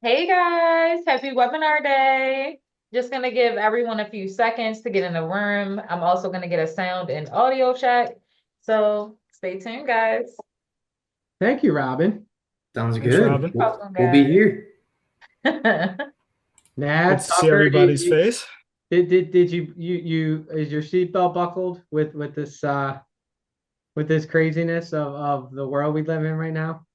Hey guys, happy webinar day. Just gonna give everyone a few seconds to get in the room. I'm also gonna get a sound and audio check. So stay tuned, guys. Thank you, Robin. Sounds Thanks, good. Robin. Welcome, We'll be guys. here. Nah, Good to see Tucker, everybody's face. did you is your seatbelt buckled with this craziness of the world we live in right now?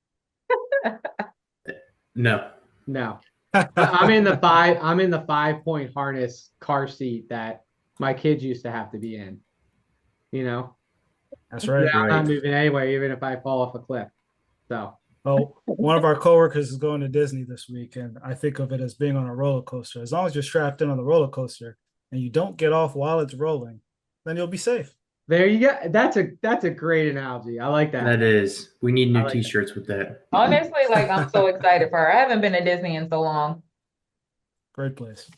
No. No. I'm in the 5-point harness car seat that my kids used to have to be in, you know. That's Yeah, right. I'm not Right. moving anyway, even if I fall off a cliff. So Well, one of our coworkers is going to Disney this week, and I think of it as being on a roller coaster. As long as you're strapped in on the roller coaster and you don't get off while it's rolling, then you'll be safe. there you go. That's a great analogy. I like that. That is. We need I new like that. t-shirts with that. Honestly, like I'm so excited for her. I haven't been to Disney in so long. Great place.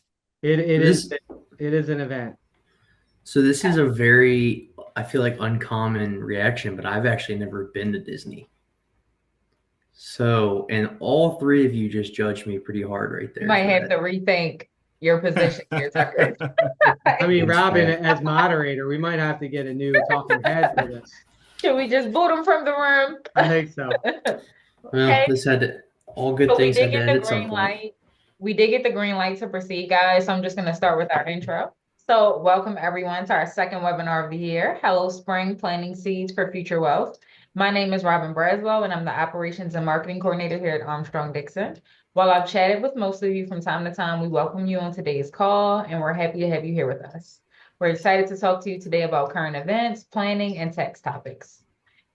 It So it is this it is an event. so this is a very, I feel like, uncommon reaction, but I've actually never been to Disney. So, and all three of you just judged me pretty hard right You there might for have to that. rethink your position here, Tucker. I mean, Thanks, Robin, Steph. as moderator, we might have to get a new talking head for this. Should we just boot him from the I think so. room? Well, Okay. this had to, all good So we things did had to get end the at some green point. light. We did get the green light to proceed, guys. So I'm just going to start with our intro. So welcome everyone to our second webinar of the year. Hello Spring, Planting Seeds for Future Wealth. My name is Robin Braswell, and I'm the Operations and Marketing Coordinator here at Armstrong Dixon. While I've chatted with most of you from time to time, we welcome you on today's call, and we're happy to have you here with us. We're excited to talk to you today about current events, planning, and tax topics.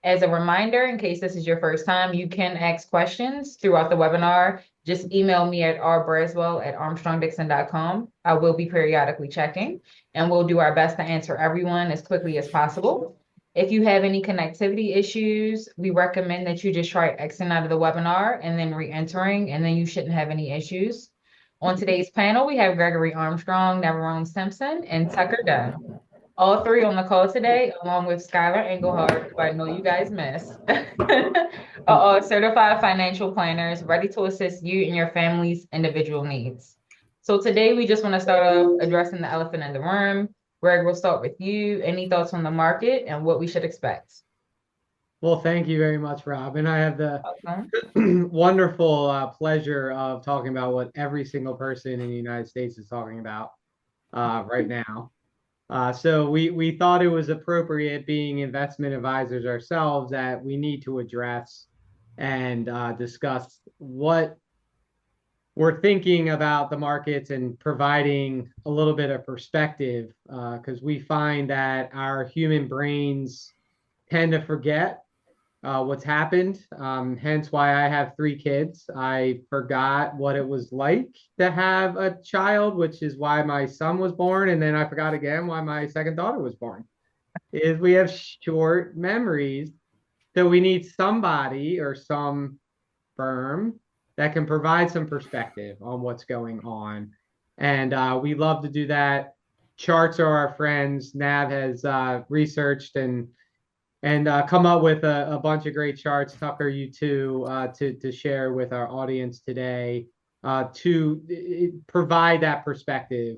As a reminder, in case this is your first time, you can ask questions throughout the webinar. Just email me at rbraswell@armstrongdixon.com. I will be periodically checking, and we'll do our best to answer everyone as quickly as possible. If you have any connectivity issues, we recommend that you just try exiting out of the webinar and then re-entering, and then you shouldn't have any issues. On today's panel, we have Gregory Armstrong, Navarone Simpson, and Tucker Dunn. All three on the call today, along with Skylar Engelhardt, who I know you guys miss, are all certified financial planners ready to assist you in your family's individual needs. So today we just want to start off addressing the elephant in the room. Greg, we'll start with you. Any thoughts on the market and what we should expect? Well, thank you very much, Rob. And I have the Welcome. wonderful pleasure of talking about what every single person in the United States is talking about right now. So we thought it was appropriate, being investment advisors ourselves, that we need to address and discuss what we're thinking about the markets and providing a little bit of perspective, because we find that our human brains tend to forget what's happened. Hence why I have 3 kids. I forgot what it was like to have a child, which is why my son was born. And then I forgot again why my second daughter was born. Is we have short memories. So we need somebody or some firm that can provide some perspective on what's going on. And we love to do that. Charts are our friends. Nav has researched and come up with a bunch of great charts. Tucker, you too, to share with our audience today, to provide that perspective.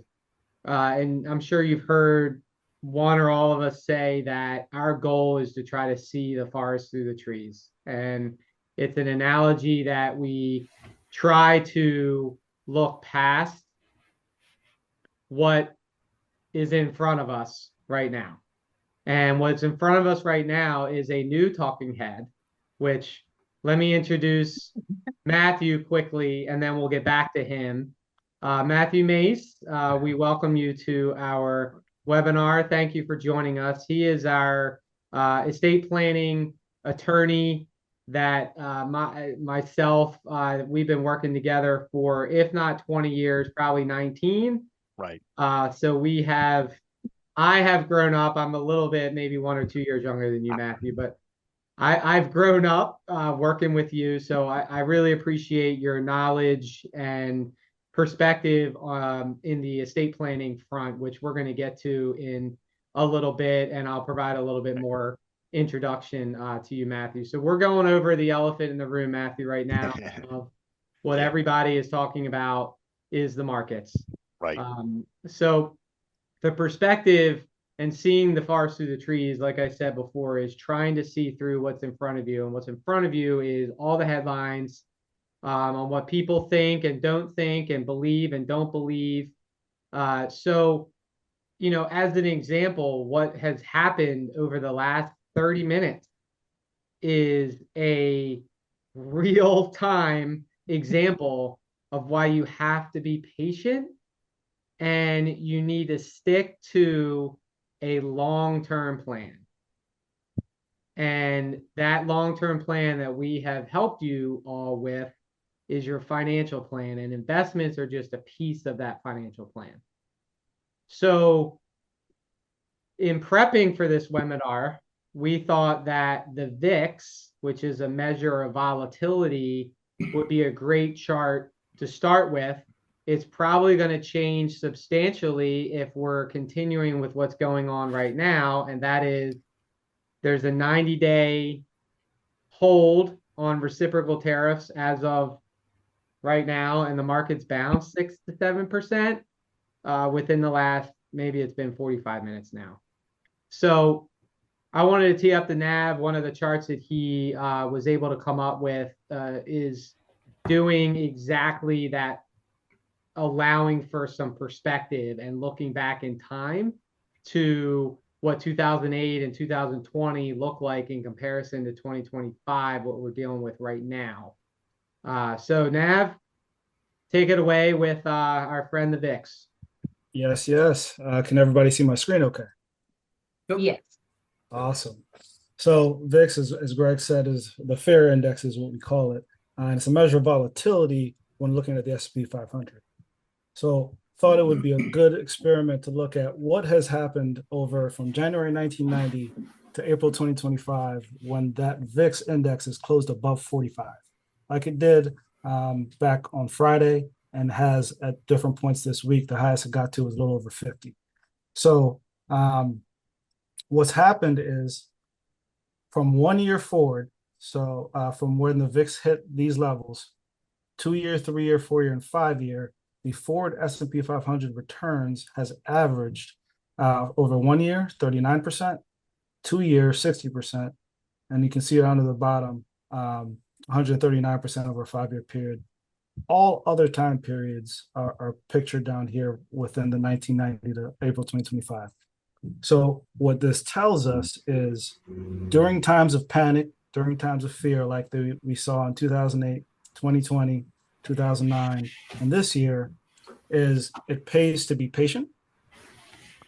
And I'm sure you've heard one or all of us say that our goal is to try to see the forest through the trees. And it's an analogy that we try to look past what is in front of us right now. And what's in front of us right now is a new talking head, which, let me introduce Matthew quickly, and then we'll get back to him. Matthew Mace, we welcome you to our webinar. Thank you for joining us. He is our estate planning attorney that myself, we've been working together for, if not 20 years, probably 19. Right. So I have grown up. I'm a little bit, maybe 1 or 2 years younger than you, Matthew, but I've grown up working with you. So I really appreciate your knowledge and perspective in the estate planning front, which we're going to get to in a little bit. And I'll provide a little bit more introduction to you, Matthew. So we're going over the elephant in the room, Matthew, right now, of what Yeah. everybody is talking about is the markets. Right. So the perspective and seeing the forest through the trees, like I said before, is trying to see through what's in front of you. And what's in front of you is all the headlines on what people think and don't think and believe and don't believe. So, as an example, what has happened over the last 30 minutes is a real-time example of why you have to be patient and you need to stick to a long-term plan. And that long-term plan that we have helped you all with is your financial plan, and investments are just a piece of that financial plan. So in prepping for this webinar, we thought that the VIX, which is a measure of volatility, would be a great chart to start with. It's probably going to change substantially if we're continuing with what's going on right now, and that is there's a 90-day hold on reciprocal tariffs as of right now, and the market's bounced 6 to 7% within the last, maybe it's been 45 minutes now. So I wanted to tee up the NAV. One of the charts that he was able to come up with is doing exactly that, allowing for some perspective and looking back in time to what 2008 and 2020 look like in comparison to 2025, what we're dealing with right now. So Nav, take it away with our friend the VIX. Yes. Can everybody see my screen okay? Yes. Awesome. So VIX, as Greg said, is the fear index is what we call it. And it's a measure of volatility when looking at the S&P 500. So thought it would be a good experiment to look at what has happened over from January 1990 to April 2025 when that VIX index is closed above 45, like it did back on Friday and has at different points this week. The highest it got to was a little over 50. So what's happened is from 1 year forward, so from when the VIX hit these levels, 2 year, 3 year, 4 year, and 5 year, the forward S&P 500 returns has averaged over 1 year, 39%, 2 year, 60%, and you can see it down to the bottom, 139% over a 5 year period. All other time periods are pictured down here within the 1990 to April 2025. So what this tells us is during times of panic, during times of fear, like we saw in 2008, 2020, 2009, and this year, is it pays to be patient.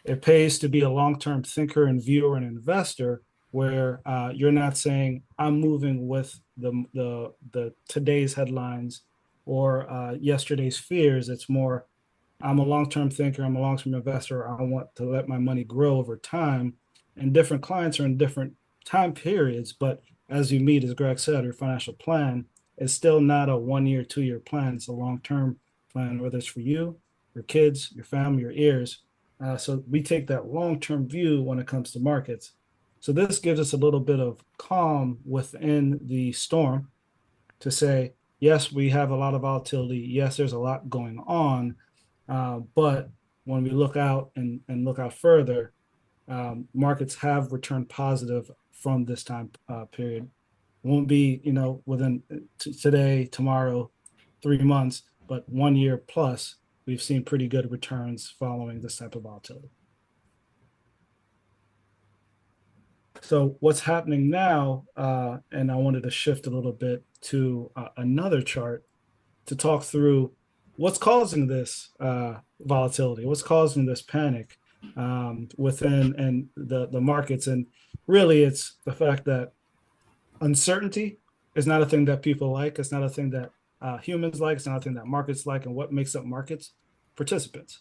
It pays to be a long-term thinker and viewer and investor where you're not saying I'm moving with the today's headlines or yesterday's fears. It's more I'm a long-term thinker, I'm a long-term investor. I want to let my money grow over time. And different clients are in different time periods, but as you meet, as Greg said, your financial plan is still not a 1 year, 2 year plan. It's a long-term plan, whether it's for you, your kids, your family, your heirs. So we take that long-term view when it comes to markets. So this gives us a little bit of calm within the storm to say, yes, we have a lot of volatility. Yes, there's a lot going on. But when we look out and look out further, markets have returned positive from this time period. Won't be, within today, tomorrow, 3 months, but 1 year plus, we've seen pretty good returns following this type of volatility. So what's happening now, and I wanted to shift a little bit to another chart to talk through what's causing this volatility, what's causing this panic within and the markets. And really, it's the fact that uncertainty is not a thing that people like. It's not a thing that humans like. It's not a thing that markets like. And what makes up markets? Participants.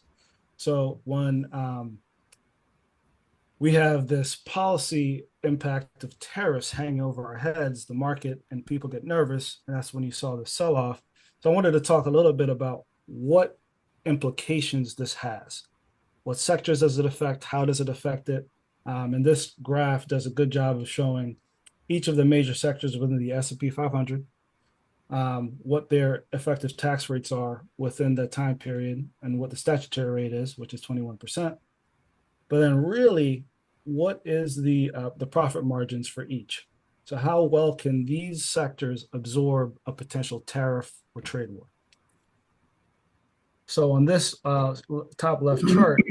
So when we have this policy impact of tariffs hanging over our heads, the market and people get nervous, and that's when you saw the sell-off. So I wanted to talk a little bit about what implications this has. What sectors does it affect? How does it affect it? And this graph does a good job of showing each of the major sectors within the S&P 500 what their effective tax rates are within that time period and what the statutory rate is, which is 21%. But then really, what is the profit margins for each? So how well can these sectors absorb a potential tariff or trade war? So on this top left chart,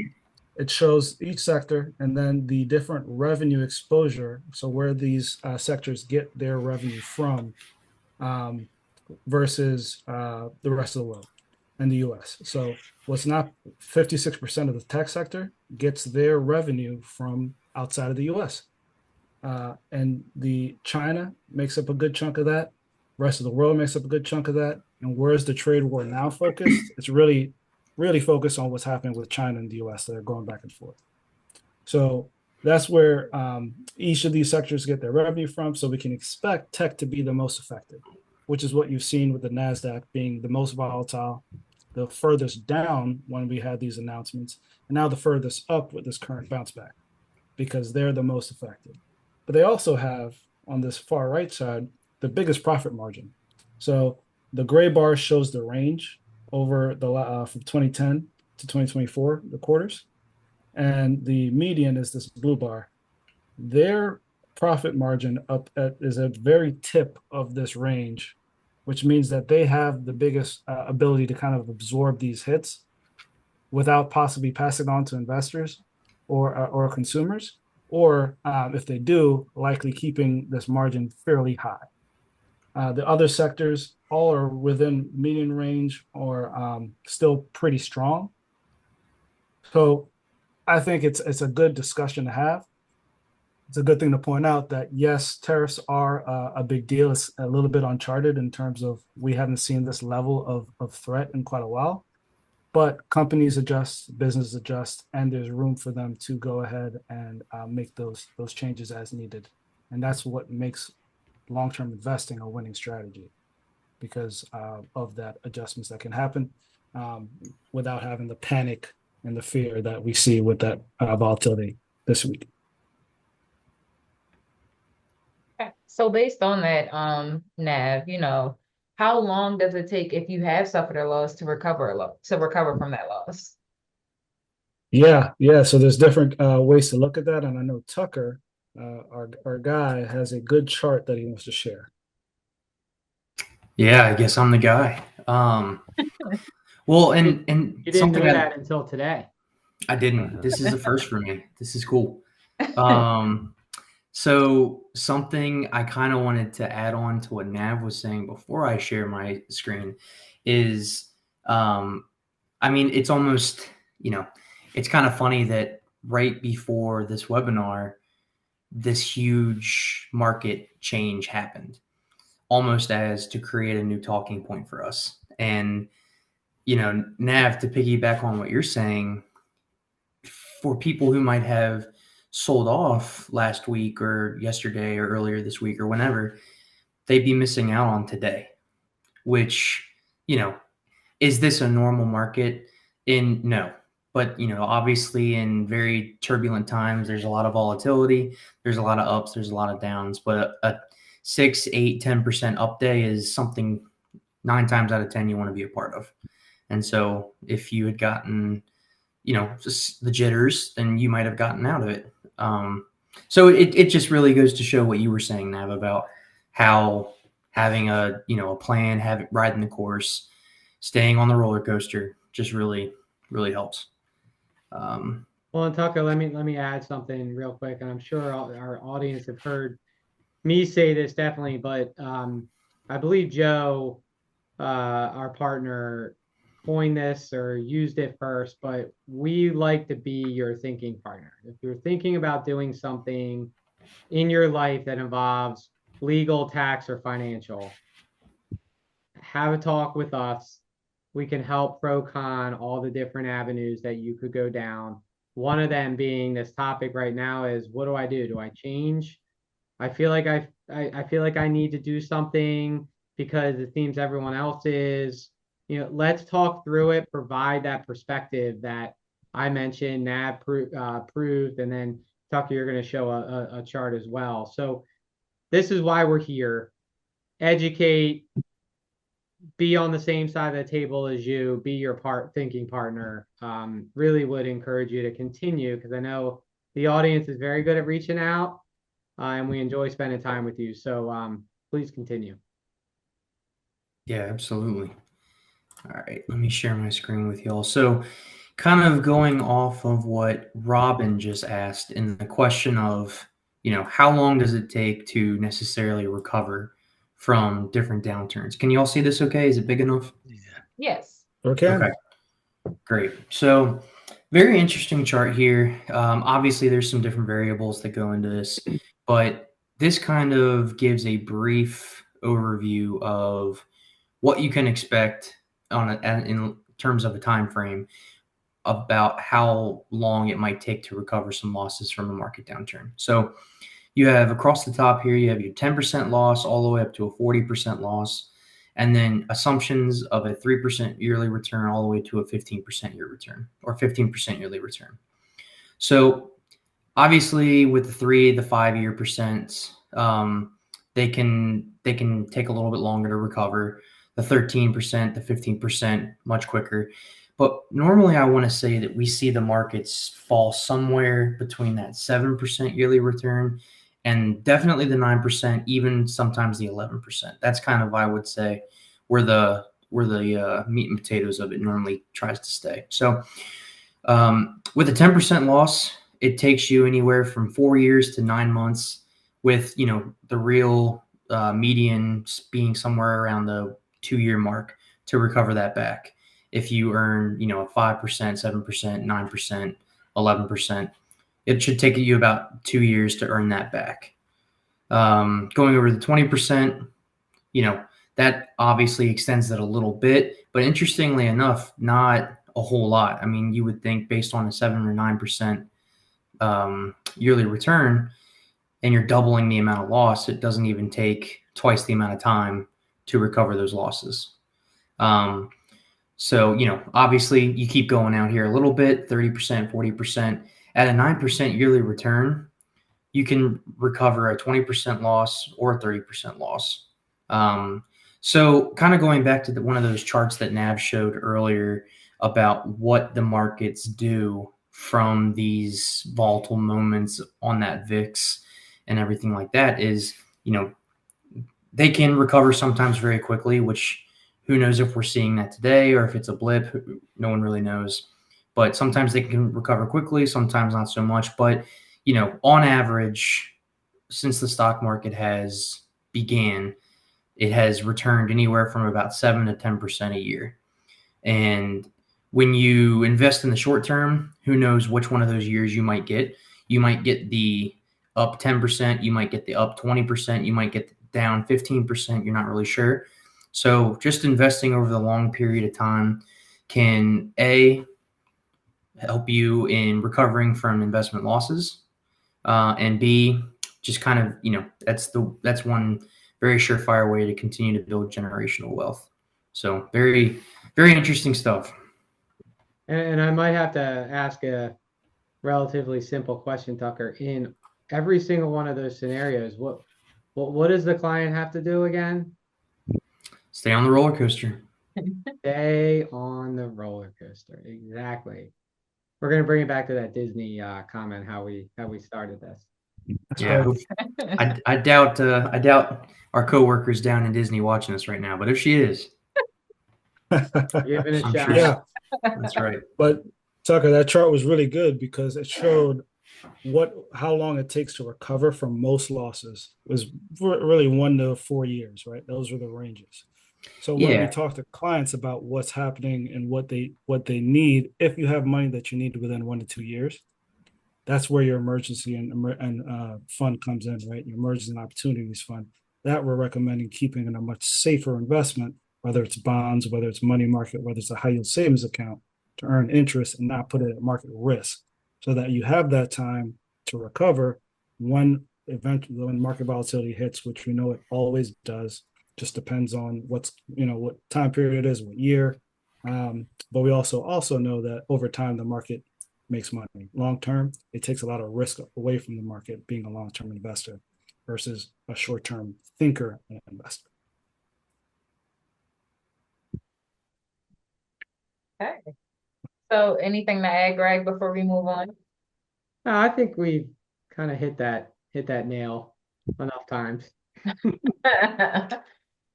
it shows each sector and then the different revenue exposure. So where these sectors get their revenue from um, versus the rest of the world and the US. So what's not 56% of the tech sector gets their revenue from outside of the US. And the China makes up a good chunk of that. Rest of the world makes up a good chunk of that. And where's the trade war now focused? It's really, really focused on what's happening with China and the US that are going back and forth. So that's where each of these sectors get their revenue from. So we can expect tech to be the most affected, which is what you've seen with the NASDAQ being the most volatile, the furthest down when we had these announcements, and now the furthest up with this current bounce back because they're the most affected. But they also have on this far right side the biggest profit margin. So the gray bar shows the range over the from 2010 to 2024, the quarters, and the median is this blue bar. Their profit margin is a very tip of this range, which means that they have the biggest ability to kind of absorb these hits without possibly passing on to investors or consumers, or if they do, likely keeping this margin fairly high. The other sectors all are within median range or still pretty strong. So I think it's a good discussion to have. It's a good thing to point out that yes, tariffs are a big deal. It's a little bit uncharted in terms of we haven't seen this level of threat in quite a while. But companies adjust, business adjust, and there's room for them to go ahead and make those changes as needed. And that's what makes long-term investing a winning strategy because of that adjustments that can happen without having the panic and the fear that we see with that volatility this week. Okay. So based on that, Nav, how long does it take if you have suffered a loss to recover from that loss? Yeah. So there's different ways to look at that, and I know Tucker, our guy, has a good chart that he wants to share. Yeah, I guess I'm the guy. Well, and You didn't something know that until today. I didn't. This is a first for me. This is cool. So something I kind of wanted to add on to what Nav was saying before I share my screen is, I mean, it's almost, it's kind of funny that right before this webinar, this huge market change happened, almost as to create a new talking point for us. And, Nav, to piggyback on what you're saying, for people who might have sold off last week or yesterday or earlier this week or whenever, they'd be missing out on today, which, is this a normal market? No. But, obviously in very turbulent times, there's a lot of volatility. There's a lot of ups, there's a lot of downs, but a 6, 8, 10% up day is something 9 times out of 10 you want to be a part of. And so if you had gotten, just the jitters, then you might have gotten out of it. So it just really goes to show what you were saying, Nav, about how having a plan, riding the course, staying on the roller coaster just really, really helps. Well, and Tucker, let me add something real quick, and I'm sure our audience have heard me say this definitely, but I believe Joe, our partner, coined this or used it first, but we like to be your thinking partner. If you're thinking about doing something in your life that involves legal, tax, or financial, have a talk with us. We can help pro con all the different avenues that you could go down. One of them being this topic right now is, what do I do? Do I change? I feel like I feel like I need to do something because it seems everyone else is. Let's talk through it, provide that perspective that I mentioned, Nav proved, and then Tucker, you're going to show a chart as well. So this is why we're here. Educate, be on the same side of the table as you, be your thinking partner. Really would encourage you to continue, because I know the audience is very good at reaching out, and we enjoy spending time with you. So please continue. Yeah, absolutely. All right, let me share my screen with y'all. So kind of going off of what Robin just asked in the question of, how long does it take to necessarily recover from different downturns? Can you all see this okay? Is it big enough? Yes. Okay, great. So very interesting chart here. Obviously, there's some different variables that go into this, but this kind of gives a brief overview of what you can expect in terms of a time frame about how long it might take to recover some losses from a market downturn. So you have across the top here, you have your 10% loss all the way up to a 40% loss, and then assumptions of a 3% yearly return all the way to a 15% year return or 15% yearly return. So obviously with the 3, the 5-year percents, they can take a little bit longer to recover. The 13%, the 15%, much quicker. But normally I want to say that we see the markets fall somewhere between that 7% yearly return and definitely the 9%, even sometimes the 11%. That's kind of, I would say, where the meat and potatoes of it normally tries to stay. So with a 10% loss, it takes you anywhere from 4 years to 9 months, with the real median being somewhere around the 2-year mark to recover that back. If you earn 5%, 7%, 9%, 11%, it should take you about 2 years to earn that back. Going over the 20%, that obviously extends it a little bit, but interestingly enough, not a whole lot. I mean, you would think based on a 7 or 9% yearly return, and you're doubling the amount of loss, it doesn't even take twice the amount of time to recover those losses. So, obviously you keep going out here a little bit, 30%, 40%. At a 9% yearly return, you can recover a 20% loss or a 30% loss. So kind of going back to one of those charts that Nav showed earlier about what the markets do from these volatile moments on that VIX and everything like that is, they can recover sometimes very quickly, which who knows if we're seeing that today or if it's a blip, no one really knows. But sometimes they can recover quickly, sometimes not so much. But, on average, since the stock market has began, it has returned anywhere from about 7 to 10% a year. And when you invest in the short term, who knows which one of those years you might get. You might get the up 10%, you might get the up 20%, you might get down 15%, you're not really sure. So just investing over the long period of time can help you in recovering from investment losses, and B, just kind of, that's one very surefire way to continue to build generational wealth. So very, very interesting stuff. And I might have to ask a relatively simple question, Tucker. In every single one of those scenarios, what does the client have to do again? Stay on the roller coaster. Stay on the roller coaster. Exactly. We're gonna bring it back to that Disney comment, how we started this. Yeah, I doubt our coworkers down in Disney watching us right now, but if she is, Give it a I'm shot. sure. Yeah, That's right. but Tucker, that chart was really good because it showed how long it takes to recover from most losses. It was really 1 to 4 years, right? Those were the ranges. So when we talk to clients about what's happening and what they need, if you have money that you need within 1 to 2 years, that's where your emergency and fund comes in, right? Your emergency and opportunities fund. That we're recommending keeping in a much safer investment, whether it's bonds, whether it's money market, whether it's a high yield savings account, to earn interest and not put it at market risk, so that you have that time to recover when market volatility hits, which we know it always does. Just depends on what time period it is, what year. But we also know that over time the market makes money. Long term, it takes a lot of risk away from the market, being a long term investor versus a short term thinker and investor. Okay. So anything to add, Greg, before we move on? I think we've kind of hit that nail enough times.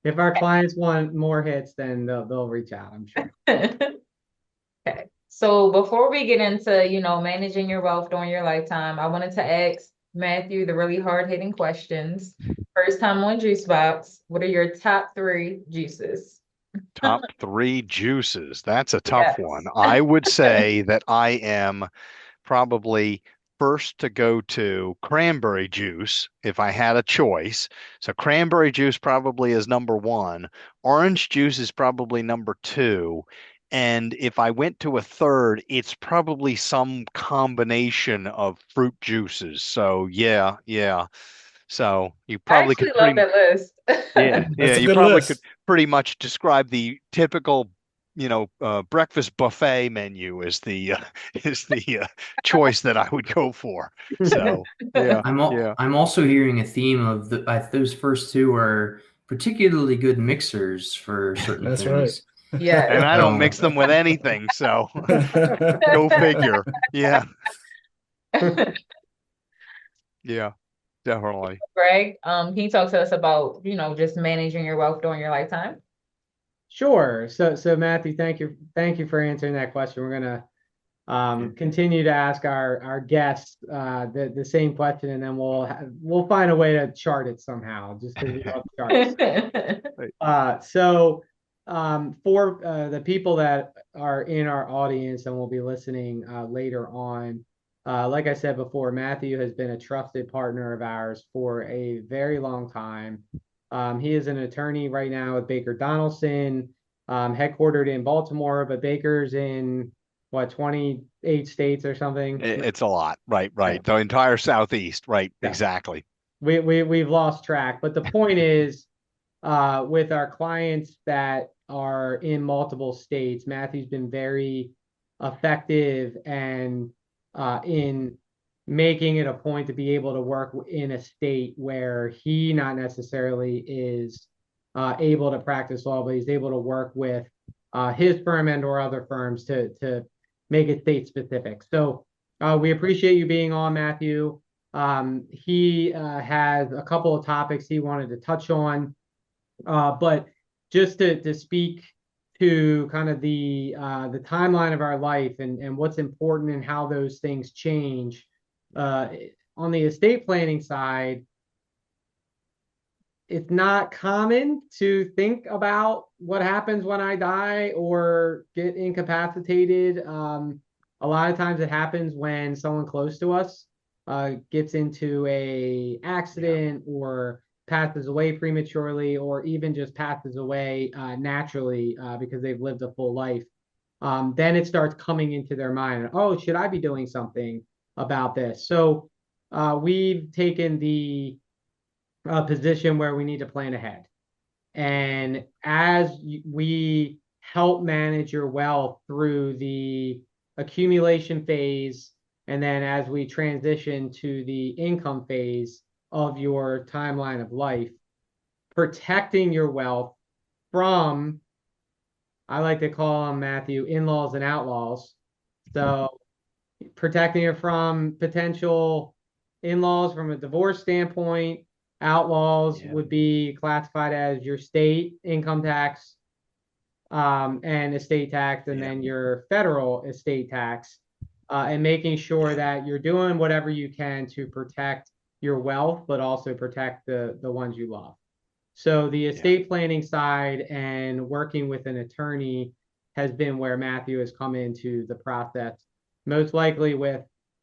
If our clients want more hits, then they'll reach out, I'm sure. Okay. So before we get into, managing your wealth during your lifetime, I wanted to ask Matthew the really hard-hitting questions. First time on JuiceBox, what are your top 3 juices? Top 3 juices. That's a tough one. Yes. I would say that I am probably first to go to cranberry juice if I had a choice. So cranberry juice probably is number 1. Orange juice is probably number 2. And if I went to a third, it's probably some combination of fruit juices. So yeah. So you I probably actually could love that list. yeah, That's a you good probably could list. pretty much describe the typical, breakfast buffet menu is the is the choice that I would go for. So yeah, yeah, I'm also hearing a theme of those first 2 are particularly good mixers for certain That's right. things. Yes. and I don't So mix them with anything. So go figure. Yeah, yeah, definitely. Greg, can you talk to us about, just managing your wealth during your lifetime? Sure. So Matthew, thank you for answering that question. We're gonna continue to ask our guests the same question, and then we'll find a way to chart it somehow, just because we love charts. For the people that are in our audience and will be listening later on, like I said before, Matthew has been a trusted partner of ours for a very long time. He is an attorney right now with Baker Donaldson, headquartered in Baltimore, but Baker's in what, 28 states or something? It's a lot, right? Yeah. The entire Southeast, right? Yeah. Exactly. We've lost track, but the point is, with our clients that are in multiple states, Matthew's been very effective and in making it a point to be able to work in a state where he not necessarily is able to practice law, but he's able to work with his firm and or other firms to make it state specific. So we appreciate you being on, Matthew. He has a couple of topics he wanted to touch on. But just to speak to kind of the timeline of our life and what's important and how those things change. On the estate planning side, it's not common to think about what happens when I die or get incapacitated. A lot of times it happens when someone close to us gets into a accident or passes away prematurely, or even just passes away naturally because they've lived a full life. Then it starts coming into their mind, oh, should I be doing something about this? So we've taken the position where we need to plan ahead. And as we help manage your wealth through the accumulation phase, and then as we transition to the income phase of your timeline of life, protecting your wealth from, I like to call them, Matthew, in-laws and outlaws. So protecting it from potential in-laws from a divorce standpoint. Outlaws would be classified as your state income tax and estate tax, and then your federal estate tax, and making sure that you're doing whatever you can to protect your wealth, but also protect the ones you love. So the estate planning side and working with an attorney has been where Matthew has come into the process, most likely with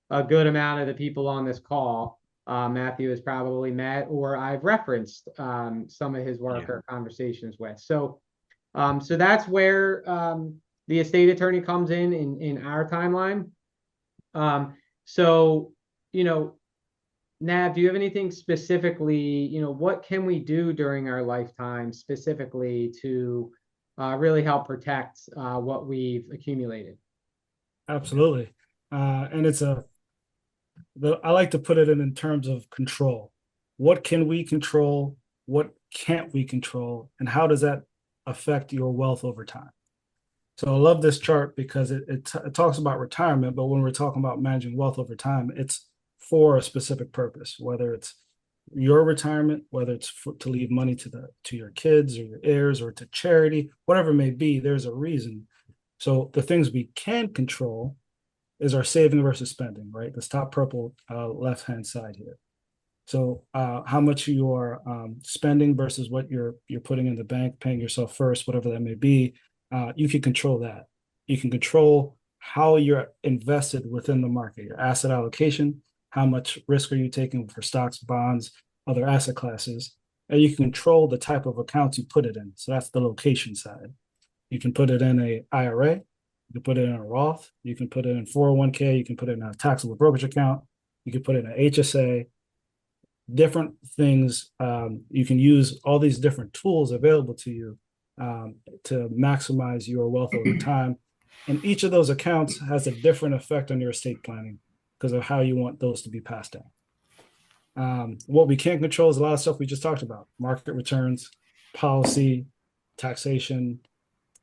a good amount of the people on this call. Matthew has probably met or I've referenced some of his work or conversations with. So that's where the estate attorney comes in our timeline. So, Nav, do you have anything specifically, what can we do during our lifetime specifically to really help protect what we've accumulated? Absolutely. And I like to put it in terms of control. What can we control? What can't we control? And how does that affect your wealth over time? So I love this chart because it talks about retirement, but when we're talking about managing wealth over time, it's for a specific purpose, whether it's your retirement, whether it's to leave money to your kids or your heirs or to charity, whatever it may be, there's a reason. So the things we can control is our saving versus spending, right? This top purple left-hand side here. So how much you are spending versus what you're putting in the bank, paying yourself first, whatever that may be, you can control that. You can control how you're invested within the market, your asset allocation, how much risk are you taking for stocks, bonds, other asset classes, and you can control the type of accounts you put it in. So that's the location side. You can put it in a IRA, you can put it in a Roth, you can put it in 401k, you can put it in a taxable brokerage account, you can put it in an HSA, different things. You can use all these different tools available to you to maximize your wealth over time. And each of those accounts has a different effect on your estate planning because of how you want those to be passed down. What we can't control is a lot of stuff we just talked about: market returns, policy, taxation,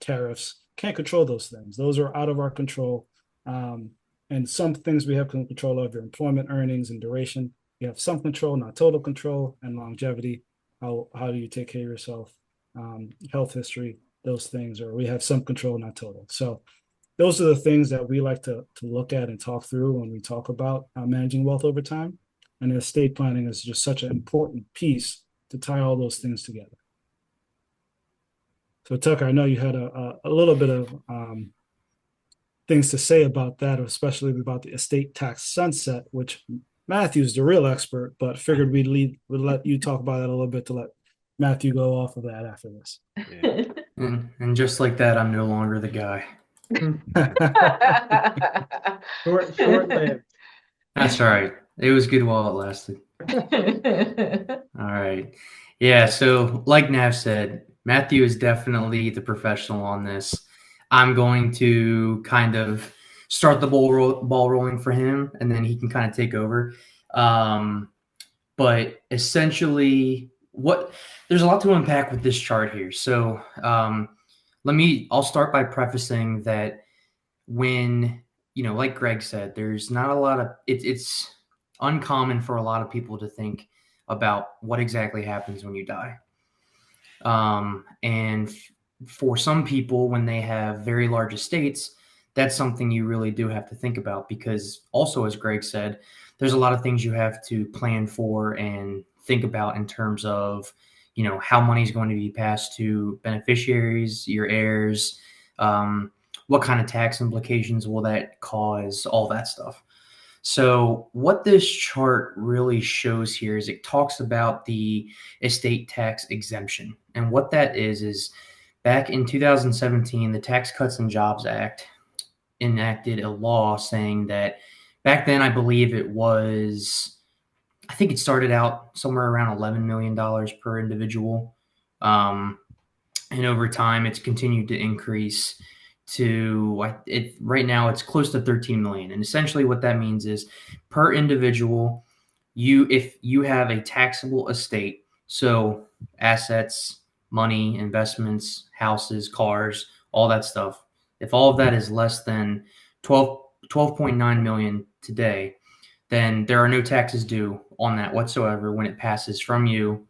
tariffs. Can't control those things. Those are out of our control. And some things we have control of: your employment earnings and duration. You have some control, not total control, and longevity. How do you take care of yourself? Health history, those things, or we have some control, not total. So those are the things that we like to look at and talk through when we talk about managing wealth over time. And estate planning is just such an important piece to tie all those things together. So Tucker, I know you had a little bit of things to say about that, especially about the estate tax sunset, which Matthew's the real expert, but figured we'd let you talk about that a little bit to let Matthew go off of that after this. Yeah. And just like that, I'm no longer the guy. Short-lived. That's all right. It was good while it lasted. All right. Yeah, so like Nav said, Matthew is definitely the professional on this. I'm going to kind of start the ball rolling for him, and then he can kind of take over. But essentially, there's a lot to unpack with this chart here. So I'll start by prefacing that when, like Greg said, there's not a lot of, it's uncommon for a lot of people to think about what exactly happens when you die. And for some people, when they have very large estates, that's something you really do have to think about, because also, as Greg said, there's a lot of things you have to plan for and think about in terms of, how money is going to be passed to beneficiaries, your heirs, what kind of tax implications will that cause, all that stuff. So what this chart really shows here is it talks about the estate tax exemption. And what that is back in 2017, the Tax Cuts and Jobs Act enacted a law saying that back then, I believe I think it started out somewhere around $11 million per individual. And over time, it's continued to increase to right now it's close to 13 million. And essentially what that means is per individual, if you have a taxable estate, so assets, money, investments, houses, cars, all that stuff, if all of that is less than 12.9 million today, then there are no taxes due on that whatsoever when it passes from you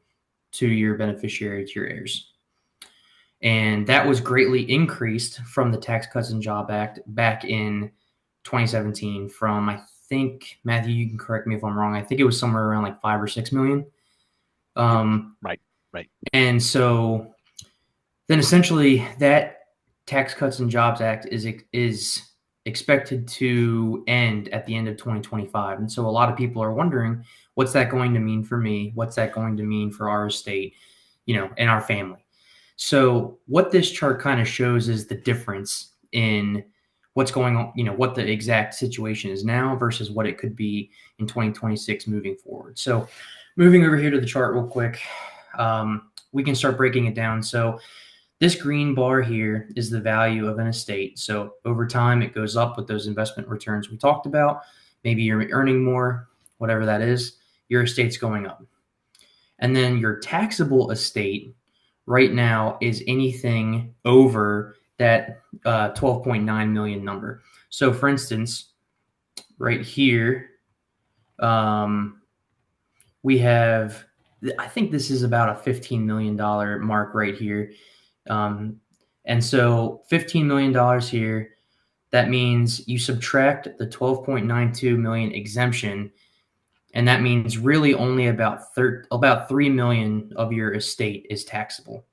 to your beneficiary, to your heirs. And that was greatly increased from the Tax Cuts and Jobs Act back in 2017 from, I think, Matthew, you can correct me if I'm wrong, I think it was somewhere around like 5 or 6 million. Right. And so then essentially that Tax Cuts and Jobs Act is expected to end at the end of 2025. And so a lot of people are wondering, what's that going to mean for me? What's that going to mean for our estate, and our family? So what this chart kind of shows is the difference in what's going on, what the exact situation is now versus what it could be in 2026 moving forward. So moving over here to the chart real quick, we can start breaking it down. So this green bar here is the value of an estate. So over time, it goes up with those investment returns we talked about. Maybe you're earning more, whatever that is, your estate's going up. And then your taxable estate right now is anything over that 12.9 million number. So for instance, right here, we have, I think this is about a $15 million mark right here. And so $15 million here, that means you subtract the 12.92 million exemption, and that means really only about 3 million of your estate is taxable.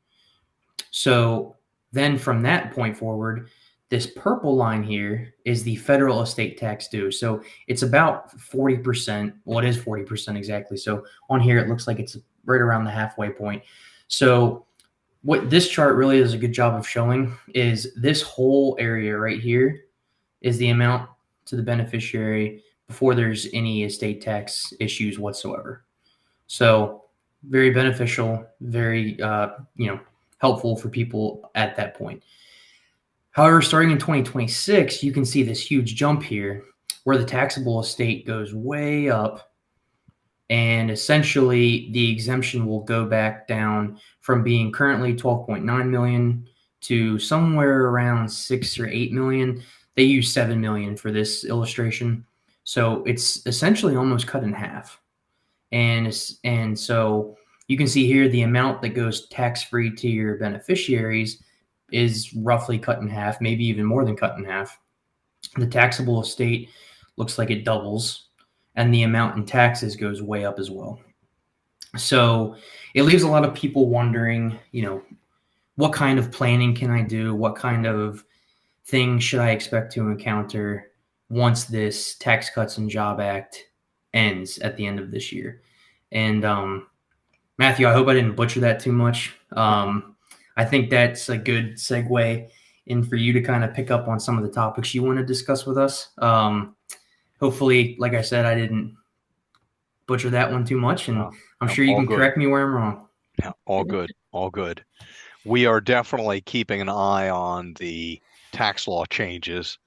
So then from that point forward, this purple line here is the federal estate tax due. So it's about 40%. Well, it is 40% exactly. So on here, it looks like it's right around the halfway point. So what this chart really does a good job of showing is this whole area right here is the amount to the beneficiary before there's any estate tax issues whatsoever. So very beneficial, very, helpful for people at that point. However, starting in 2026, you can see this huge jump here where the taxable estate goes way up, and essentially the exemption will go back down from being currently 12.9 million to somewhere around 6 or 8 million. They use 7 million for this illustration. So it's essentially almost cut in half. And so you can see here the amount that goes tax-free to your beneficiaries is roughly cut in half, maybe even more than cut in half. The taxable estate looks like it doubles, and the amount in taxes goes way up as well. So it leaves a lot of people wondering, what kind of planning can I do? What kind of things should I expect to encounter once this Tax Cuts and Job Act ends at the end of this year? And Matthew, I hope I didn't butcher that too much. I think that's a good segue in for you to kind of pick up on some of the topics you want to discuss with us. Hopefully, like I said, I didn't butcher that one too much, and I'm sure you can correct me where I'm wrong. Yeah, all good, all good. We are definitely keeping an eye on the tax law changes.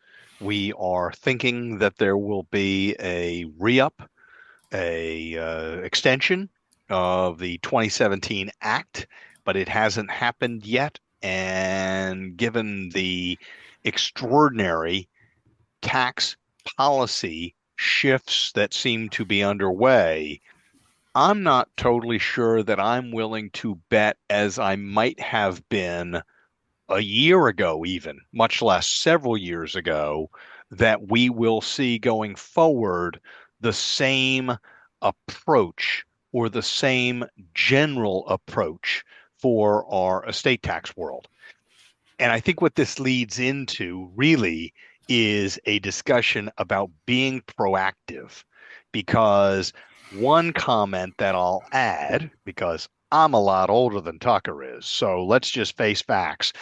We are thinking that there will be a re-up, extension of the 2017 Act, but it hasn't happened yet. And given the extraordinary tax policy shifts that seem to be underway, I'm not totally sure that I'm willing to bet as I might have been a year ago, even much less several years ago, that we will see going forward the same approach or the same general approach for our estate tax world. And I think what this leads into really is a discussion about being proactive, because one comment that I'll add, because I'm a lot older than Tucker is, so let's just face facts.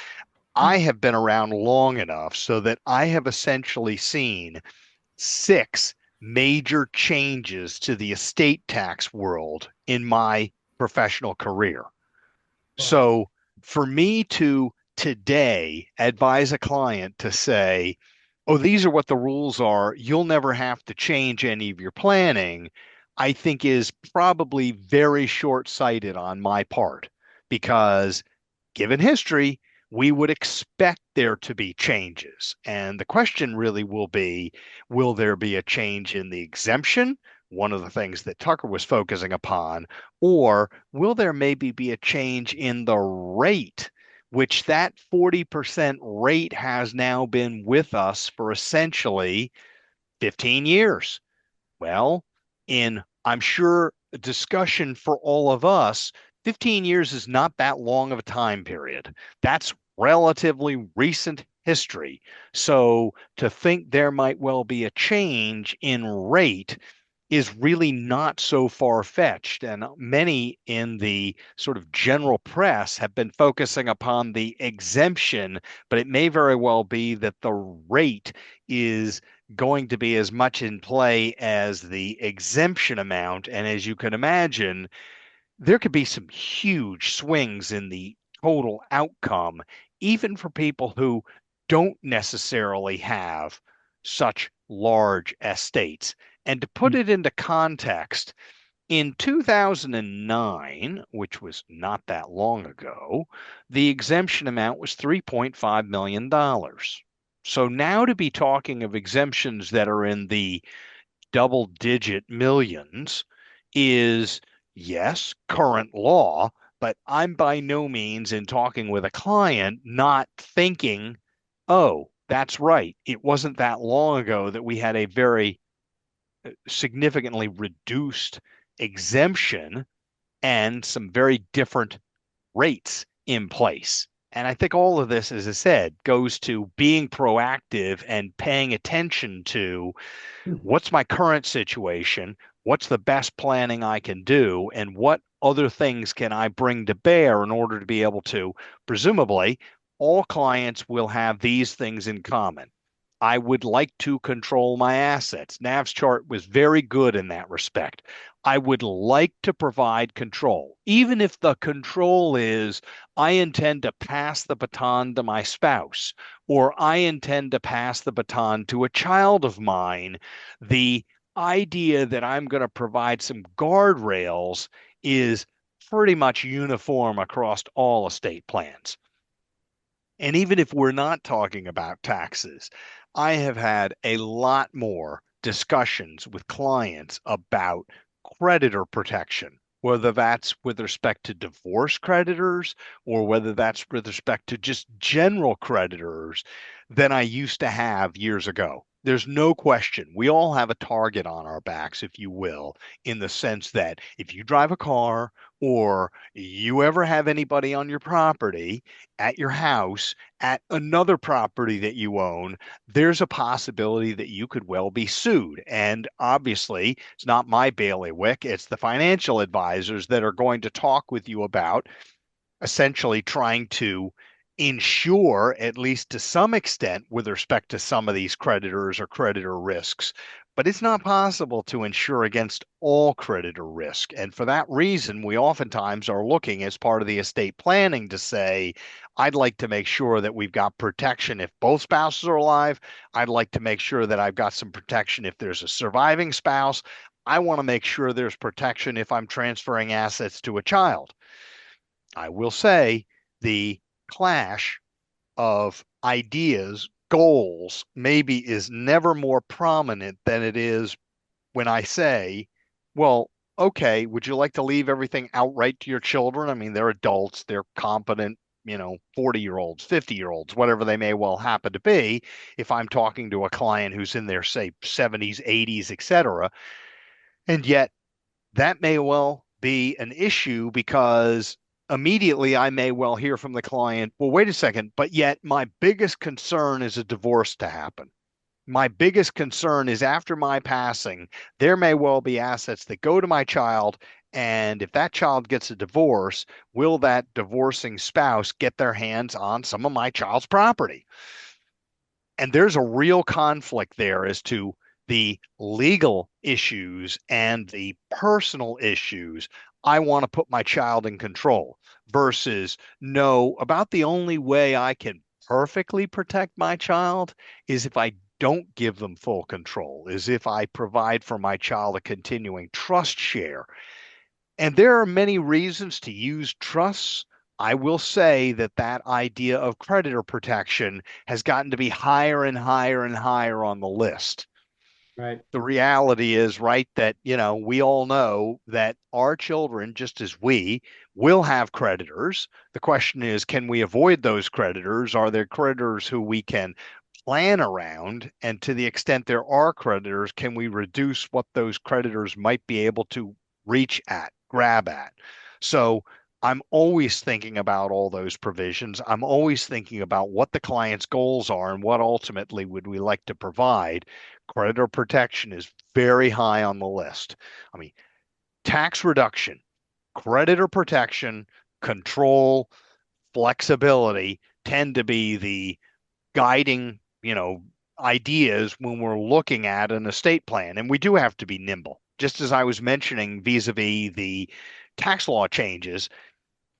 I have been around long enough so that I have essentially seen 6 major changes to the estate tax world in my professional career. So for me to today advise a client to say, oh, these are what the rules are, you'll never have to change any of your planning, I think is probably very short-sighted on my part, because given history, we would expect there to be changes. And the question really will be, will there be a change in the exemption? One of the things that Tucker was focusing upon, or will there maybe be a change in the rate, which that 40% rate has now been with us for essentially 15 years? Well, I'm sure, a discussion for all of us, 15 years is not that long of a time period. That's relatively recent history. So to think there might well be a change in rate is really not so far-fetched. And many in the sort of general press have been focusing upon the exemption, but it may very well be that the rate is going to be as much in play as the exemption amount. And as you can imagine, there could be some huge swings in the total outcome, even for people who don't necessarily have such large estates. And to put it into context, In 2009, which was not that long ago, the exemption amount was $3.5 million. So now to be talking of exemptions that are in the double-digit millions is, yes, current law, but I'm by no means, in talking with a client, not thinking, oh, that's right. It wasn't that long ago that we had a very significantly reduced exemption and some very different rates in place. And I think all of this, as I said, goes to being proactive and paying attention to what's my current situation, what's the best planning I can do, and what other things can I bring to bear in order to be able to, presumably, all clients will have these things in common. I would like to control my assets. Nav's chart was very good in that respect. I would like to provide control, even if the control is I intend to pass the baton to my spouse, or I intend to pass the baton to a child of mine. The idea that I'm going to provide some guardrails is pretty much uniform across all estate plans. And even if we're not talking about taxes, I have had a lot more discussions with clients about creditor protection, whether that's with respect to divorce creditors or whether that's with respect to just general creditors than I used to have years ago. There's no question. We all have a target on our backs, if you will, in the sense that if you drive a car or you ever have anybody on your property, at your house, at another property that you own, there's a possibility that you could well be sued. And obviously, it's not my bailiwick, it's the financial advisors that are going to talk with you about essentially trying to ensure, at least to some extent, with respect to some of these creditors or creditor risks. But it's not possible to insure against all creditor risk. And for that reason, we oftentimes are looking as part of the estate planning to say, I'd like to make sure that we've got protection if both spouses are alive. I'd like to make sure that I've got some protection if there's a surviving spouse. I want to make sure there's protection if I'm transferring assets to a child. I will say the clash of ideas, goals, maybe is never more prominent than it is when I say, well, okay, would you like to leave everything outright to your children? I mean, they're adults, they're competent, 40-year-olds, 50-year-olds, whatever they may well happen to be. If I'm talking to a client who's in their, say, 70s, 80s, etc., and yet that may well be an issue because immediately I may well hear from the client, well, wait a second, but yet my biggest concern is a divorce to happen. My biggest concern is after my passing, there may well be assets that go to my child. And if that child gets a divorce, will that divorcing spouse get their hands on some of my child's property? And there's a real conflict there as to the legal issues and the personal issues. I want to put my child in control versus no, about the only way I can perfectly protect my child is if I don't give them full control, is if I provide for my child a continuing trust share. And there are many reasons to use trusts. I will say that that idea of creditor protection has gotten to be higher and higher and higher on the list. Right. The reality is, right, that, we all know that our children, just as we, will have creditors. The question is, can we avoid those creditors? Are there creditors who we can plan around? And to the extent there are creditors, can we reduce what those creditors might be able to reach at, grab at? So I'm always thinking about all those provisions. I'm always thinking about what the client's goals are and what ultimately would we like to provide. Creditor protection is very high on the list. I mean, tax reduction, creditor protection, control, flexibility tend to be the guiding, ideas when we're looking at an estate plan. And we do have to be nimble. Just as I was mentioning vis-a-vis the tax law changes,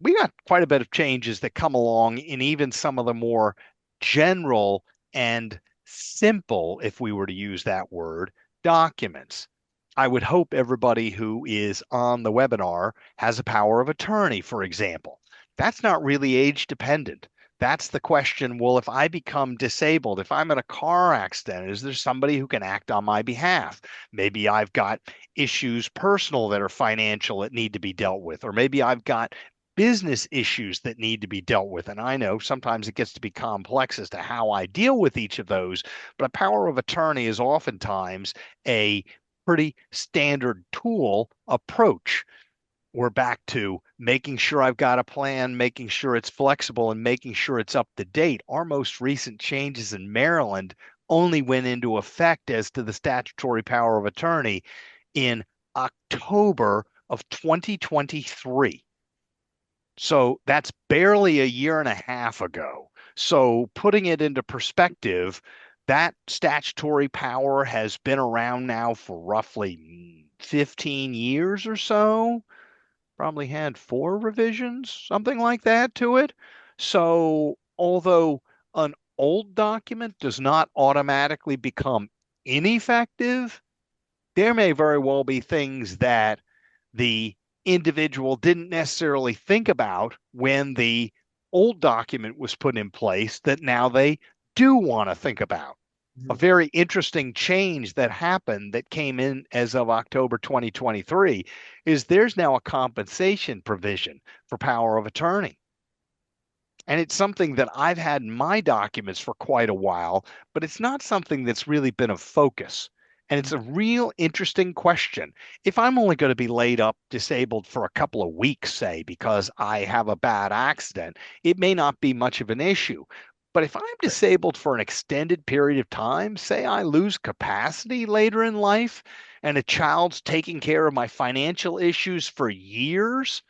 we got quite a bit of changes that come along in even some of the more general and simple, if we were to use that word, documents. I would hope everybody who is on the webinar has a power of attorney, for example. That's not really age dependent. That's the question. Well, if I become disabled, if I'm in a car accident, is there somebody who can act on my behalf? Maybe I've got issues personal that are financial that need to be dealt with, or maybe I've got business issues that need to be dealt with. And I know sometimes it gets to be complex as to how I deal with each of those, but a power of attorney is oftentimes a pretty standard tool approach. We're back to making sure I've got a plan, making sure it's flexible, and making sure it's up to date. Our most recent changes in Maryland only went into effect as to the statutory power of attorney in October of 2023. So that's barely a year and a half ago. So putting it into perspective, that statutory power has been around now for roughly 15 years or so. Probably had 4 revisions, something like that to it. So although an old document does not automatically become ineffective, there may very well be things that the individual didn't necessarily think about when the old document was put in place that now they do want to think about. A very interesting change that happened that came in as of October 2023 is there's now a compensation provision for power of attorney. And it's something that I've had in my documents for quite a while, but it's not something that's really been a focus. And it's a real interesting question. If I'm only going to be laid up disabled for a couple of weeks, say, because I have a bad accident, it may not be much of an issue. But if I'm disabled for an extended period of time, say I lose capacity later in life, and a child's taking care of my financial issues for years,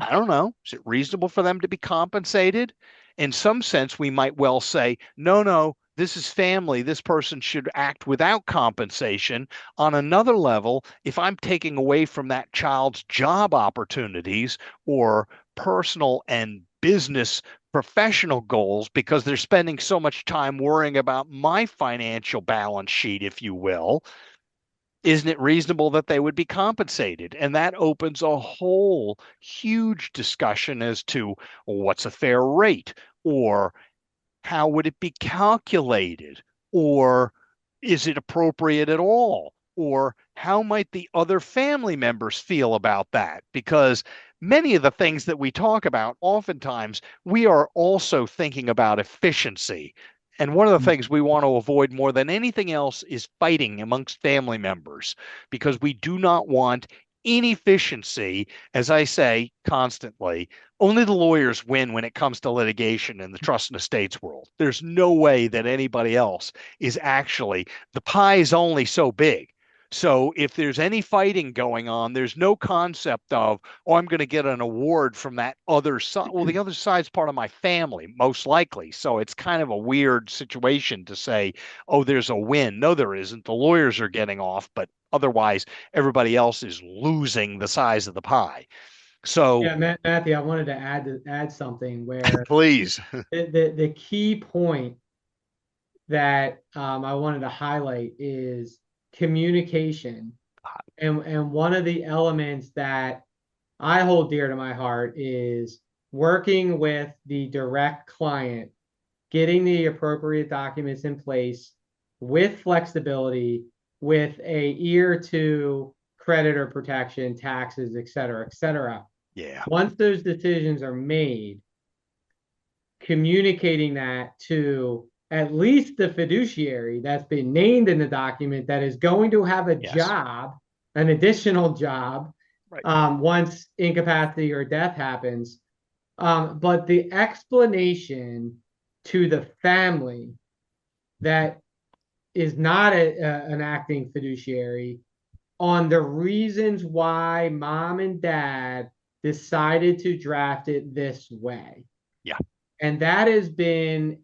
I don't know. Is it reasonable for them to be compensated? In some sense, we might well say, no, no, this is family. This person should act without compensation. On another level, if I'm taking away from that child's job opportunities or personal and business professional goals because they're spending so much time worrying about my financial balance sheet, if you will, isn't it reasonable that they would be compensated? And that opens a whole huge discussion as to what's a fair rate, or how would it be calculated, or is it appropriate at all? Or how might the other family members feel about that? Because many of the things that we talk about, oftentimes we are also thinking about efficiency. And one of the things we want to avoid more than anything else is fighting amongst family members, because we do not want inefficiency. As I say constantly, only the lawyers win when it comes to litigation in the trust and estates world. There's no way that anybody else is actually, the pie is only so big. So if there's any fighting going on, there's no concept of, oh, I'm going to get an award from that other side. Well, the other side's part of my family, most likely. So it's kind of a weird situation to say, oh, there's a win. No, there isn't. The lawyers are getting off, but otherwise, everybody else is losing the size of the pie. So Yeah, Matthew, I wanted to add something where please. the key point that I wanted to highlight is communication. And one of the elements that I hold dear to my heart is working with the direct client, getting the appropriate documents in place with flexibility, with a ear to creditor protection, taxes, et cetera, et cetera. Yeah. Once those decisions are made, communicating that to at least the fiduciary that's been named in the document that is going to have a job, an additional job, once incapacity or death happens. But the explanation to the family that is not an acting fiduciary on the reasons why mom and dad decided to draft it this way. Yeah. And that has been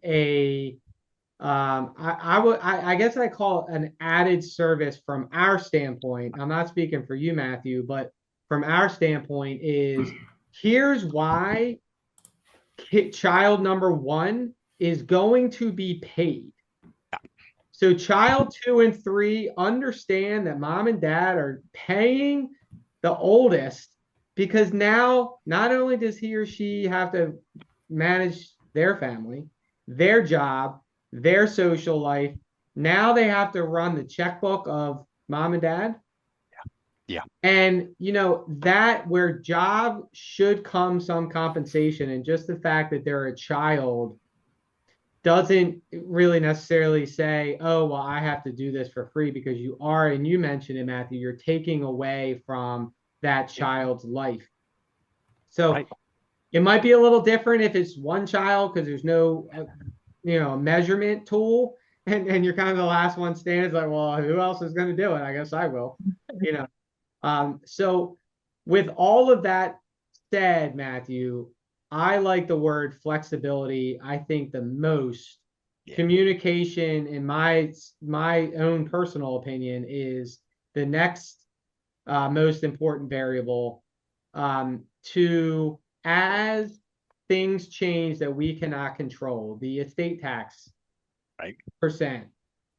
I guess I call it an added service from our standpoint. I'm not speaking for you, Matthew, but from our standpoint is here's why child number one is going to be paid. So child 2 and 3 understand that mom and dad are paying the oldest, because now not only does he or she have to manage their family, their job, their social life, now they have to run the checkbook of mom and dad. Yeah. And that where job should come some compensation, and just the fact that they're a child doesn't really necessarily say, oh, well, I have to do this for free, because you are, and you mentioned it, Matthew, you're taking away from that child's life. So Right. it might be a little different if it's one child, because there's no, measurement tool, and you're kind of the last one standing. It's like, well, who else is going to do it? I guess I will, So with all of that said, Matthew, I like the word flexibility, I think, the most. Yeah. Communication, in my own personal opinion, is the next most important variable, to, as things change that we cannot control, the estate tax Right. percent,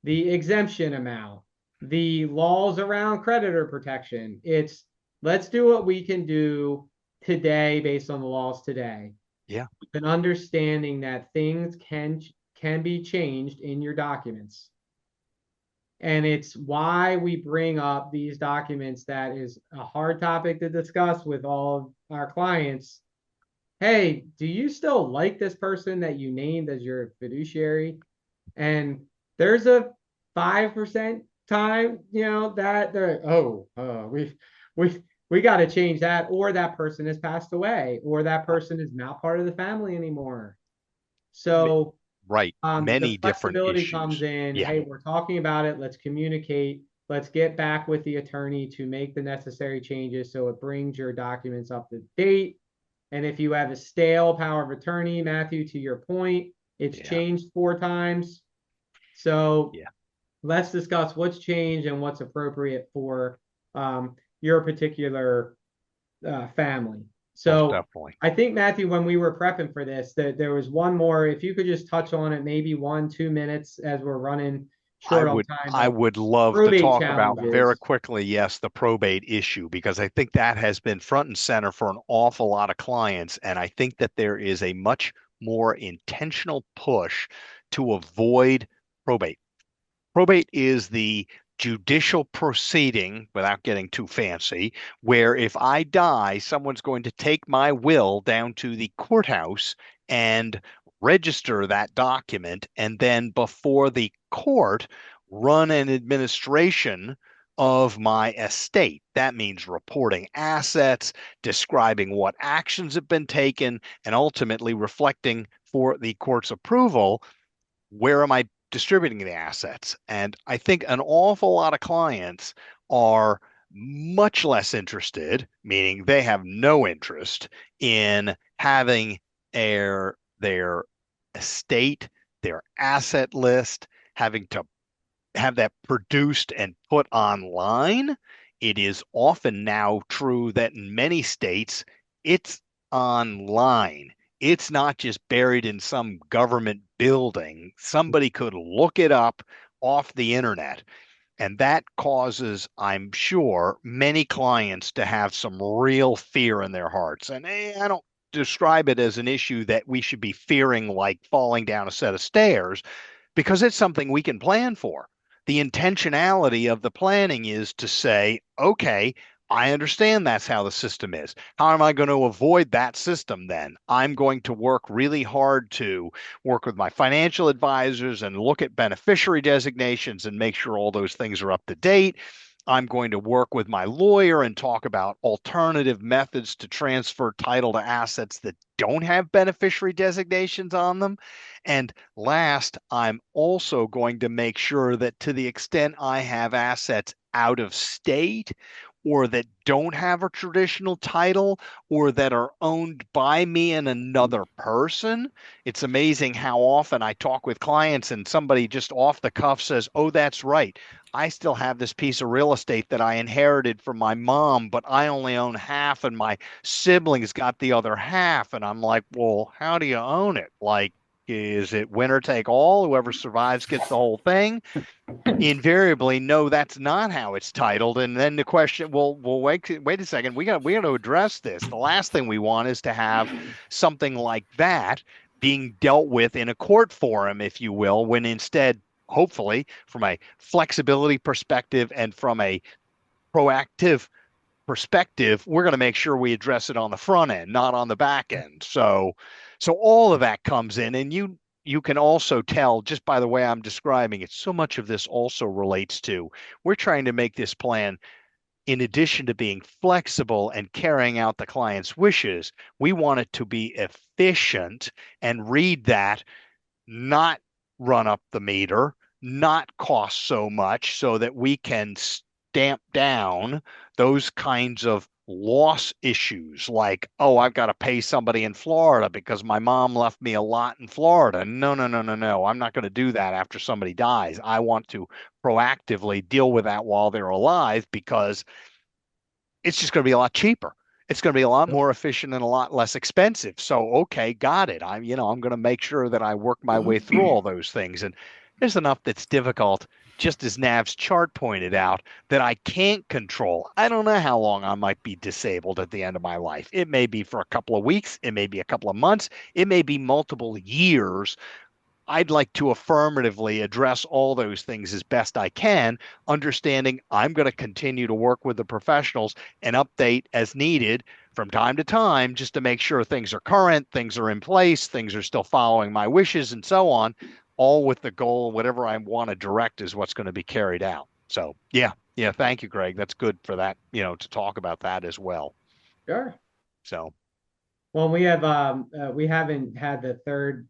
the exemption amount, the laws around creditor protection. It's, let's do what we can do today based on the laws today. Yeah. An understanding that things can be changed in your documents. And it's why we bring up these documents. That is a hard topic to discuss with all of our clients. Hey, do you still like this person that you named as your fiduciary? And there's a 5% time, that they're, we got to change that, or that person has passed away, or that person is not part of the family anymore. So Right. Many the different flexibility issues. comes in. Yeah. Hey, we're talking about it. Let's communicate. Let's get back with the attorney to make the necessary changes so it brings your documents up to date. And if you have a stale power of attorney, Matthew, to your point, it's changed 4 times. So let's discuss what's changed and what's appropriate for your particular family. So definitely. I think, Matthew, when we were prepping for this, that there was one more, if you could just touch on it, maybe 1-2 minutes, as we're running short on time. I would love to talk about very quickly, yes, the probate issue, because I think that has been front and center for an awful lot of clients. And I think that there is a much more intentional push to avoid probate. Probate is the judicial proceeding, without getting too fancy, where if I die, someone's going to take my will down to the courthouse and register that document, and then before the court, run an administration of my estate. That means reporting assets, describing what actions have been taken, and ultimately reflecting for the court's approval, where am I distributing the assets? And I think an awful lot of clients are much less interested, meaning they have no interest in having their estate, their asset list, having to have that produced and put online. It is often now true that in many states, it's online. It's not just buried in some government building. Somebody could look it up off the internet. And that causes, I'm sure, many clients to have some real fear in their hearts. And I don't describe it as an issue that we should be fearing like falling down a set of stairs, because it's something we can plan for. The intentionality of the planning is to say, okay, I understand that's how the system is. How am I going to avoid that system then? I'm going to work really hard to work with my financial advisors and look at beneficiary designations and make sure all those things are up to date. I'm going to work with my lawyer and talk about alternative methods to transfer title to assets that don't have beneficiary designations on them. And last, I'm also going to make sure that to the extent I have assets out of state, or that don't have a traditional title, or that are owned by me and another person. It's amazing how often I talk with clients and somebody just off the cuff says, oh, that's right. I still have this piece of real estate that I inherited from my mom, but I only own half and my siblings got the other half. And I'm like, well, how do you own it? Like, Is it winner take all? Whoever survives gets the whole thing? Invariably, no, that's not how it's titled. And then the question, well, wait a second. We got to address this. The last thing we want is to have something like that being dealt with in a court forum, if you will, when instead, hopefully, from a flexibility perspective and from a proactive perspective, we're going to make sure we address it on the front end, not on the back end. So all of that comes in, and you can also tell just by the way I'm describing it, so much of this also relates to we're trying to make this plan, in addition to being flexible and carrying out the client's wishes, we want it to be efficient and read that, not run up the meter, not cost so much, so that we can stamp down those kinds of loss issues like, oh, I've got to pay somebody in Florida because my mom left me a lot in Florida. No, no, no, no, no. I'm not going to do that after somebody dies. I want to proactively deal with that while they're alive because it's just going to be a lot cheaper. It's going to be a lot more efficient and a lot less expensive. So, okay, got it. I'm going to make sure that I work my way through all those things. And there's enough that's difficult, just as Nav's chart pointed out, that I can't control. I don't know how long I might be disabled at the end of my life. It may be for a couple of weeks. It may be a couple of months. It may be multiple years. I'd like to affirmatively address all those things as best I can, understanding I'm going to continue to work with the professionals and update as needed from time to time just to make sure things are current, things are in place, things are still following my wishes, and so on, all with the goal, whatever I want to direct is what's going to be carried out. So, yeah. Thank you, Greg. That's good for that, to talk about that as well. Sure. So, well, we haven't had the third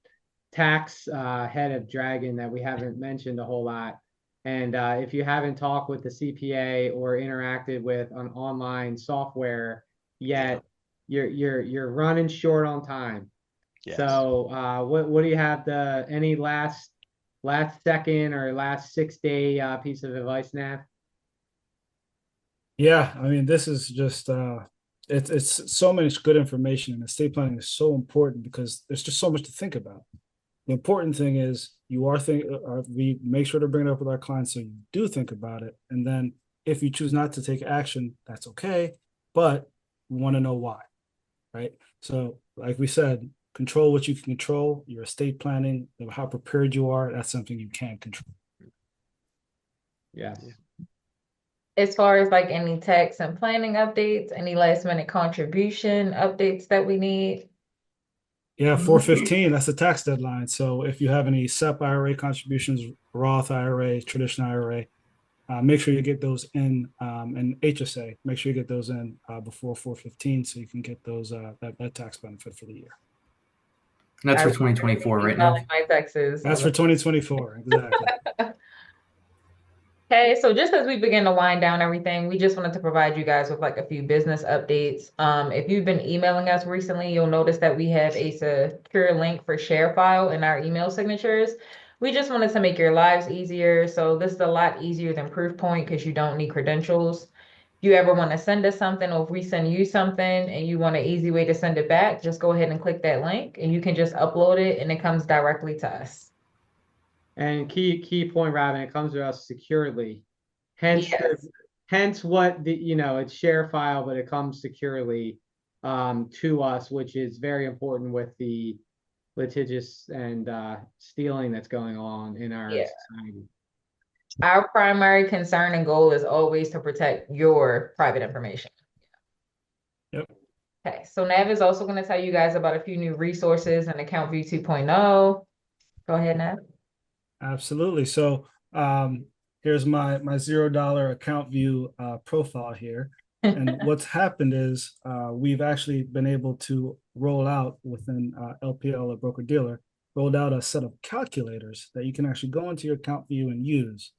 tax head of dragon that we haven't mentioned a whole lot. And if you haven't talked with the CPA or interacted with an online software yet, you're running short on time. yes. So what do you have, any last second or last 6-day piece of advice, Nav? Yeah, I mean, this is just it's so much good information, and estate planning is so important because there's just so much to think about. The important thing is we make sure to bring it up with our clients so you do think about it. And then if you choose not to take action, that's okay. But we want to know why, right? So like we said, control what you can control. Your estate planning, how prepared you are, that's something you can control. Yes. As far as like any tax and planning updates, any last minute contribution updates that we need? Yeah, 4/15, that's the tax deadline. So if you have any SEP IRA contributions, Roth IRA, traditional IRA, make sure you get those in, and HSA, make sure you get those in before 4/15 so you can get those that tax benefit for the year. And that's for 2024, right now? My taxes. That's for 2024, exactly. Okay, so just as we begin to wind down everything, we just wanted to provide you guys with like a few business updates. If you've been emailing us recently, you'll notice that we have a secure link for share file in our email signatures. We just wanted to make your lives easier. So this is a lot easier than Proofpoint because you don't need credentials. If you ever want to send us something, or if we send you something and you want an easy way to send it back, just go ahead and click that link and you can just upload it and it comes directly to us. And key point, Robin, it comes to us securely. Hence, Yes. hence what it's share file, but it comes securely to us, which is very important with the litigious and stealing that's going on in our society. Our primary concern and goal is always to protect your private information. Yep. Okay, so Nav is also going to tell you guys about a few new resources in Account View 2.0. Go ahead, Nav. Absolutely. So here's my $0 account view profile here. And what's happened is we've actually been able to roll out within LPL or broker dealer, rolled out a set of calculators that you can actually go into your account view and use.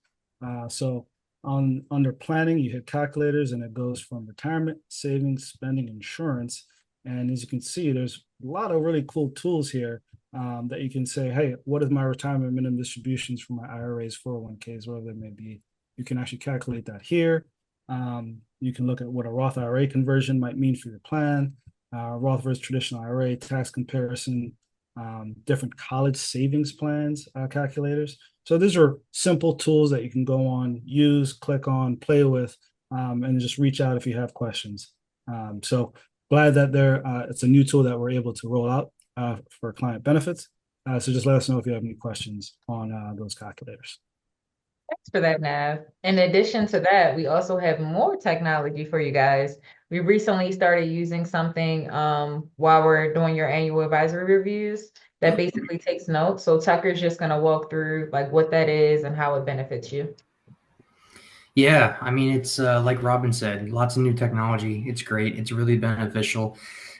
So under planning, you hit calculators and it goes from retirement, savings, spending, insurance. And as you can see, there's a lot of really cool tools here that you can say, hey, what is my retirement minimum distributions for my IRAs, 401ks, whatever they may be. You can actually calculate that here. You can look at what a Roth IRA conversion might mean for your plan, Roth versus traditional IRA, tax comparison, different college savings plans calculators. So these are simple tools that you can go on, use, click on, play with, and just reach out if you have questions. So glad that it's a new tool that we're able to roll out for client benefits. So just let us know if you have any questions on those calculators. Thanks for that, Nav. In addition to that, we also have more technology for you guys. We recently started using something while we're doing your annual advisory reviews that basically takes notes. So Tucker's just going to walk through like what that is and how it benefits you. Yeah, I mean, it's like Robin said, lots of new technology. It's great. It's really beneficial.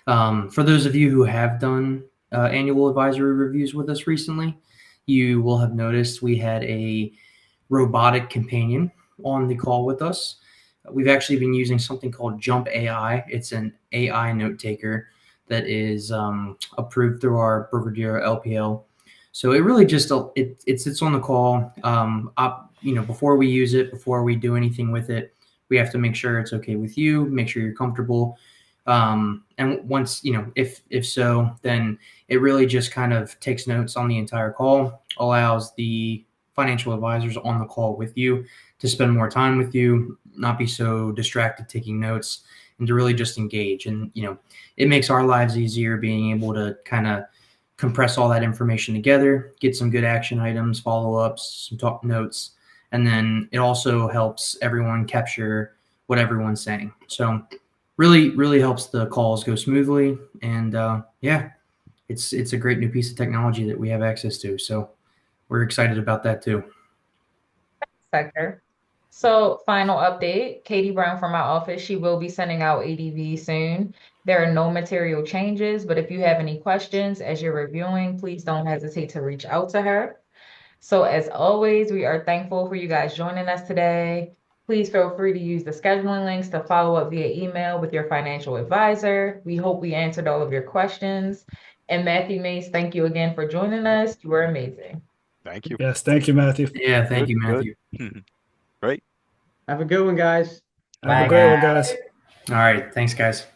For those of you who have done annual advisory reviews with us recently, you will have noticed we had a robotic companion on the call with us. We've actually been using something called Jump AI. It's an AI note taker that is approved through our broker-dealer LPL. So it really just it sits on the call. Before we use it, before we do anything with it, we have to make sure it's okay with you, make sure you're comfortable. And once, if so, then it really just kind of takes notes on the entire call, allows the financial advisors on the call with you to spend more time with you, not be so distracted taking notes, and to really just engage. And, it makes our lives easier being able to kind of compress all that information together, get some good action items, follow-ups, some talk notes, and then it also helps everyone capture what everyone's saying. So really, really helps the calls go smoothly. And it's a great new piece of technology that we have access to. So we're excited about that too. Sector. So final update, Katie Brown from our office, she will be sending out ADV soon. There are no material changes, but if you have any questions as you're reviewing, please don't hesitate to reach out to her. So as always, we are thankful for you guys joining us today. Please feel free to use the scheduling links to follow up via email with your financial advisor. We hope we answered all of your questions. And Matthew Mace, thank you again for joining us. You were amazing. Thank you. Yes, thank you, Matthew. Yeah, thank you, Matthew. Great. Have a good one, guys. Have a Bye, great one, guys. guys. All right, thanks, guys.